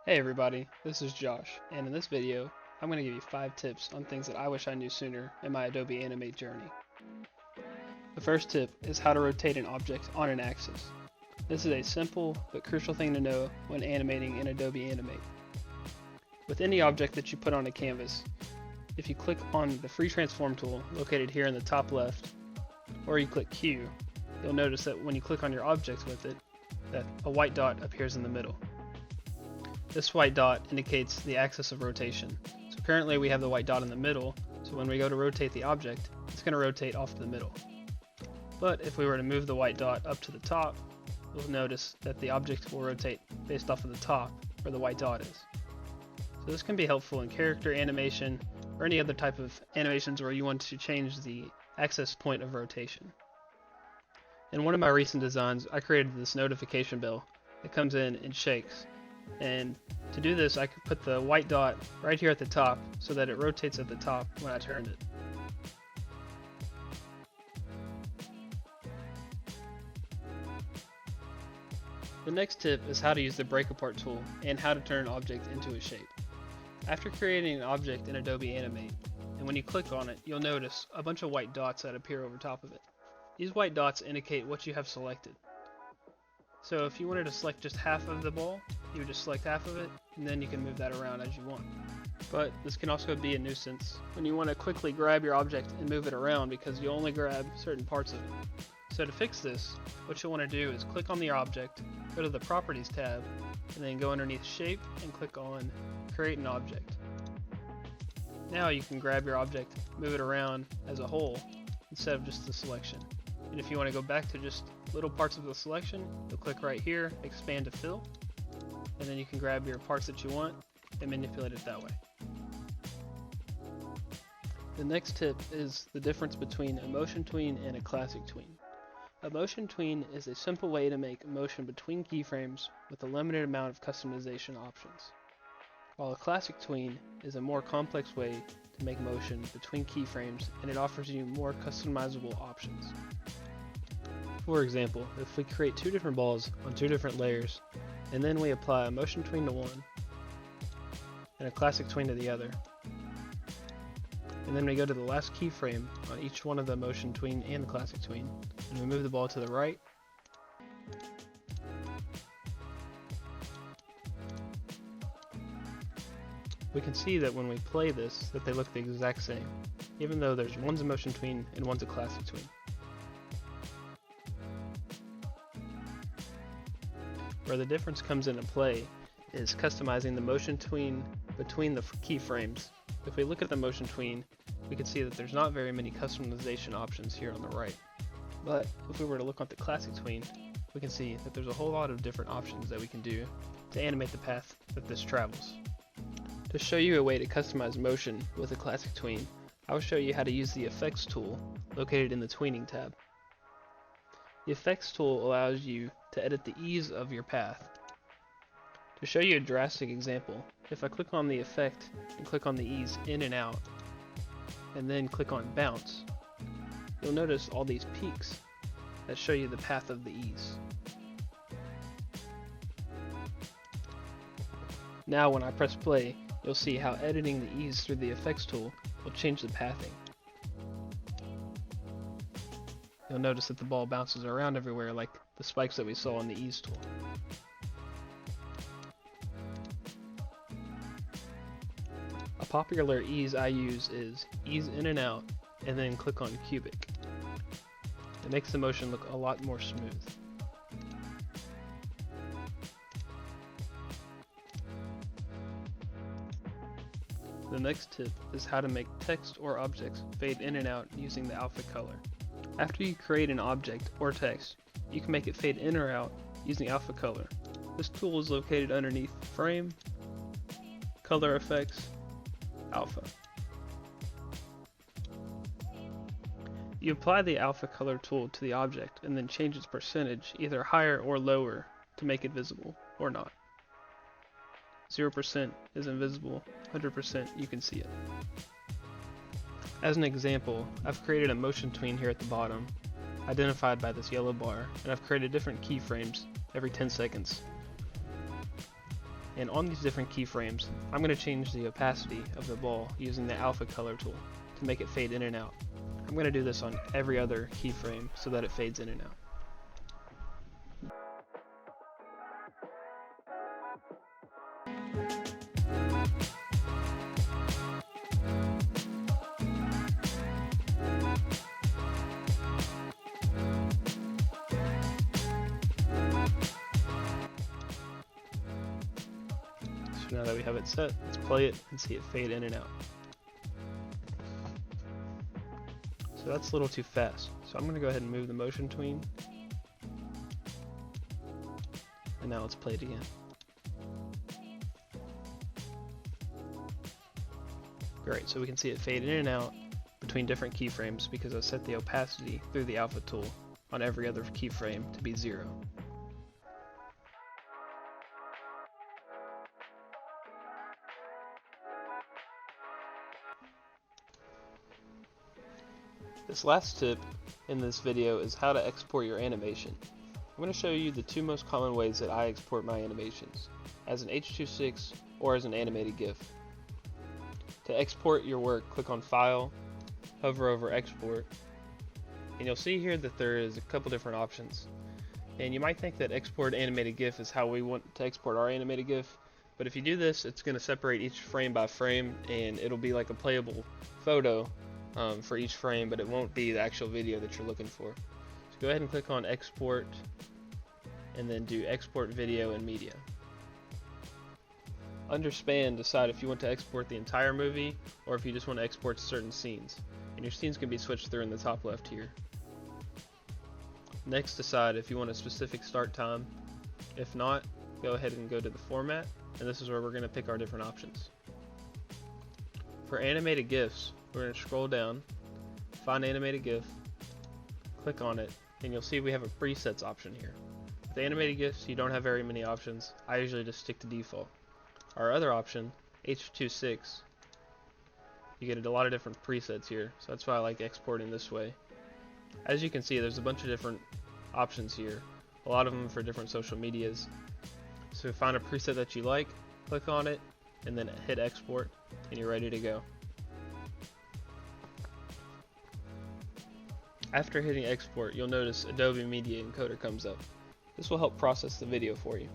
Hey everybody, this is Josh, and in this video, I'm going to give you 5 tips on things that I wish I knew sooner in my Adobe Animate journey. The first tip is how to rotate an object on an axis. This is a simple but crucial thing to know when animating in Adobe Animate. With any object that you put on a canvas, if you click on the Free Transform tool located here in the top left, or you click Q, you'll notice that when you click on your object with it, that a white dot appears in the middle. This white dot indicates the axis of rotation. So currently we have the white dot in the middle, so when we go to rotate the object, it's going to rotate off to the middle. But if we were to move the white dot up to the top, you'll notice that the object will rotate based off of the top where the white dot is. So this can be helpful in character animation or any other type of animations where you want to change the axis point of rotation. In one of my recent designs, I created this notification bell that comes in and shakes. And to do this, I could put the white dot right here at the top so that it rotates at the top when I turned it. The next tip is how to use the break apart tool and how to turn an object into a shape. After creating an object in Adobe Animate, and when you click on it, you'll notice a bunch of white dots that appear over top of it. These white dots indicate what you have selected. So if you wanted to select just half of the ball, you would just select half of it, and then you can move that around as you want. But this can also be a nuisance when you want to quickly grab your object and move it around because you only grab certain parts of it. So to fix this, what you'll want to do is click on the object, go to the Properties tab, and then go underneath Shape and click on Create an Object. Now you can grab your object, move it around as a whole instead of just the selection. And if you want to go back to just little parts of the selection, you'll click right here, Expand to Fill, and then you can grab your parts that you want and manipulate it that way. The next tip is the difference between a motion tween and a classic tween. A motion tween is a simple way to make motion between keyframes with a limited amount of customization options, while a classic tween is a more complex way to make motion between keyframes, and it offers you more customizable options. For example, if we create 2 different balls on 2 different layers, and then we apply a motion tween to one, and a classic tween to the other, and then we go to the last keyframe on each one of the motion tween and the classic tween, and we move the ball to the right, we can see that when we play this, that they look the exact same, even though one's a motion tween and one's a classic tween. Where the difference comes into play is customizing the motion tween between the keyframes. If we look at the motion tween, we can see that there's not very many customization options here on the right. But if we were to look at the classic tween, we can see that there's a whole lot of different options that we can do to animate the path that this travels. To show you a way to customize motion with a classic tween, I will show you how to use the Effects tool located in the Tweening tab. The Effects tool allows you to edit the ease of your path. To show you a drastic example, if I click on the effect and click on the ease in and out, and then click on bounce, you'll notice all these peaks that show you the path of the ease. Now when I press play, you'll see how editing the ease through the Effects tool will change the pathing. You'll notice that the ball bounces around everywhere like the spikes that we saw on the ease tool. A popular ease I use is ease in and out and then click on cubic. It makes the motion look a lot more smooth. The next tip is how to make text or objects fade in and out using the alpha color. After you create an object or text, you can make it fade in or out using alpha color. This tool is located underneath Frame, Color Effects, Alpha. You apply the alpha color tool to the object and then change its percentage either higher or lower to make it visible or not. 0% is invisible, 100% you can see it. As an example, I've created a motion tween here at the bottom, identified by this yellow bar, and I've created different keyframes every 10 seconds. And on these different keyframes, I'm going to change the opacity of the ball using the alpha color tool to make it fade in and out. I'm going to do this on every other keyframe so that it fades in and out. So now that we have it set, let's play it and see it fade in and out. So that's a little too fast. So I'm going to go ahead and move the motion tween. And now let's play it again. Great, so we can see it fade in and out between different keyframes because I set the opacity through the alpha tool on every other keyframe to be 0. This last tip in this video is how to export your animation. I'm going to show you the two most common ways that I export my animations, as an H.2.6 or as an animated GIF. To export your work, click on File, hover over Export, and you'll see here that there is a couple different options. And you might think that Export Animated GIF is how we want to export our animated GIF, but if you do this, it's going to separate each frame by frame, and it'll be like a playable photo for each frame, but it won't be the actual video that you're looking for. So go ahead and click on Export, and then do Export Video and Media. Under Span, decide if you want to export the entire movie or if you just want to export certain scenes. And your scenes can be switched through in the top left here. Next, decide if you want a specific start time. If not, go ahead and go to the Format, and this is where we're going to pick our different options. For animated GIFs, we're going to scroll down, find Animated GIF, click on it, and you'll see we have a presets option here. With animated GIFs, you don't have very many options. I usually just stick to default. Our other option, H.2.6, you get a lot of different presets here, so that's why I like exporting this way. As you can see, there's a bunch of different options here, a lot of them for different social medias. So find a preset that you like, click on it, and then hit export, and you're ready to go. After hitting export, you'll notice Adobe Media Encoder comes up. This will help process the video for you.